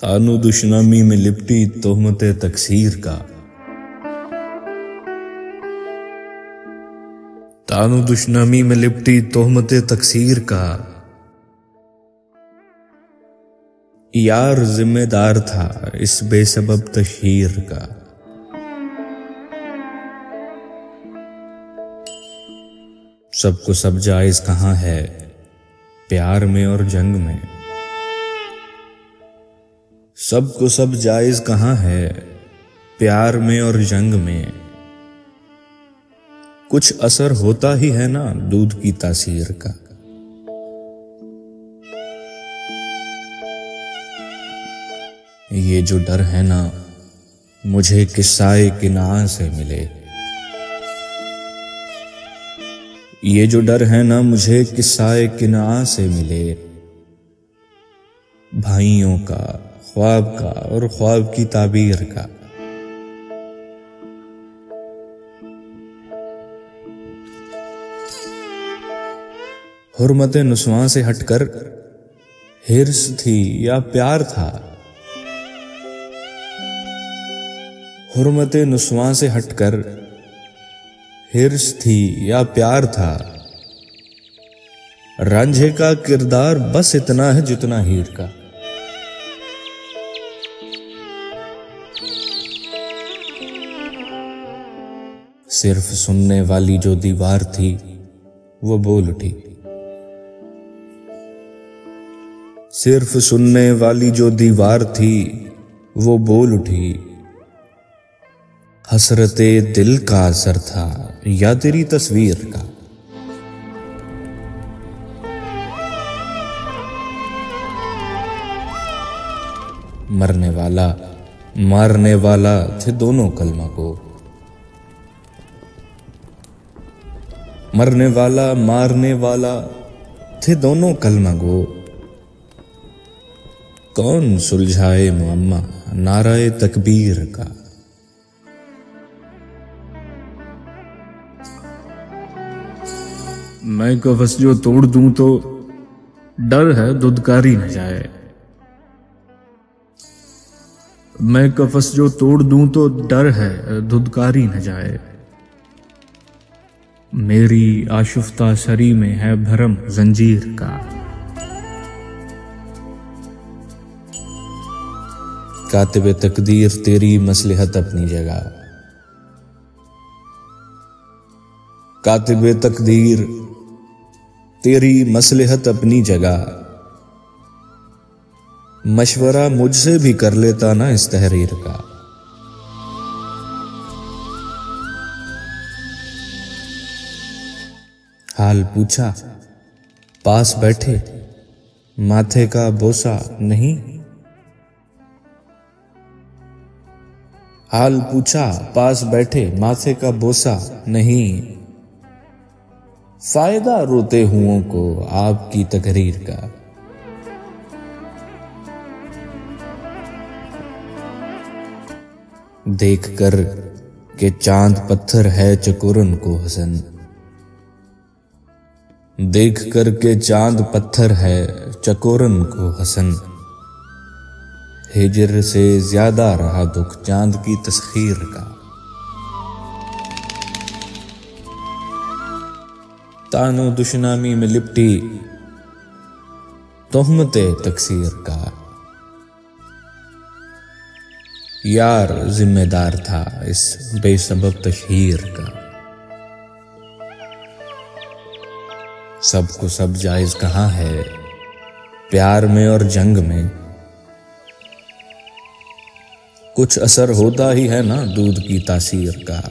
तानो दुश्मनी में लिपटी तोहमते तकसीर का। तानो दुश्मनी में लिपटी तोहमते तकसीर का। यार जिम्मेदार था इस बेसबब तशहीर का। सबको सब जायज कहाँ है प्यार में और जंग में। सबको सब जायज कहाँ है प्यार में और जंग में। कुछ असर होता ही है ना दूध की तासीर का। ये जो डर है ना मुझे किस्साए किनाआ से मिले। ये जो डर है ना मुझे किस्साए किनाआ से मिले। भाइयों का ख्वाब का और ख्वाब की ताबीर का। हुर्मत नुस्वां से हटकर हिर्स थी या प्यार था। हुर्मत नुस्वां से हटकर हिर्स थी या प्यार था। रांझे का किरदार बस इतना है जितना हीर का। सिर्फ सुनने वाली जो दीवार थी वो बोल उठी। सिर्फ सुनने वाली जो दीवार थी वो बोल उठी। हसरते दिल का असर था या तेरी तस्वीर का। मरने वाला मारने वाला थे दोनों कलमा को। मरने वाला मारने वाला थे दोनों कलमा गो। कौन सुलझाए मुअम्मा नाराए तकबीर का। मैं कफस जो तोड़ दूं तो डर है धुदकारी न जाए। मैं कफस जो तोड़ दूं तो डर है धुदकारी न जाए। मेरी आशुफ्ता सरी में है भरम जंजीर का। कातिबे तकदीर तेरी मसलहत अपनी जगह। कातिबे तकदीर तेरी मसलहत अपनी जगह। मशवरा मुझसे भी कर लेता ना इस तहरीर का। हाल पूछा पास बैठे माथे का बोसा नहीं। हाल पूछा पास बैठे माथे का बोसा नहीं। फायदा रोते हुओं को आपकी तकरीर का। देख कर के चांद पत्थर है चकोरन को हसन। देख कर के चांद पत्थर है चकोरन को हसन। हिजर से ज्यादा रहा दुख चांद की तस्खीर का। तानो दुश्मनी में लिपटी तोहमते तकसीर का। यार जिम्मेदार था इस बेसबब तशहीर का। सबको सब जायज कहाँ है प्यार में और जंग में। कुछ असर होता ही है ना दूध की तासीर का।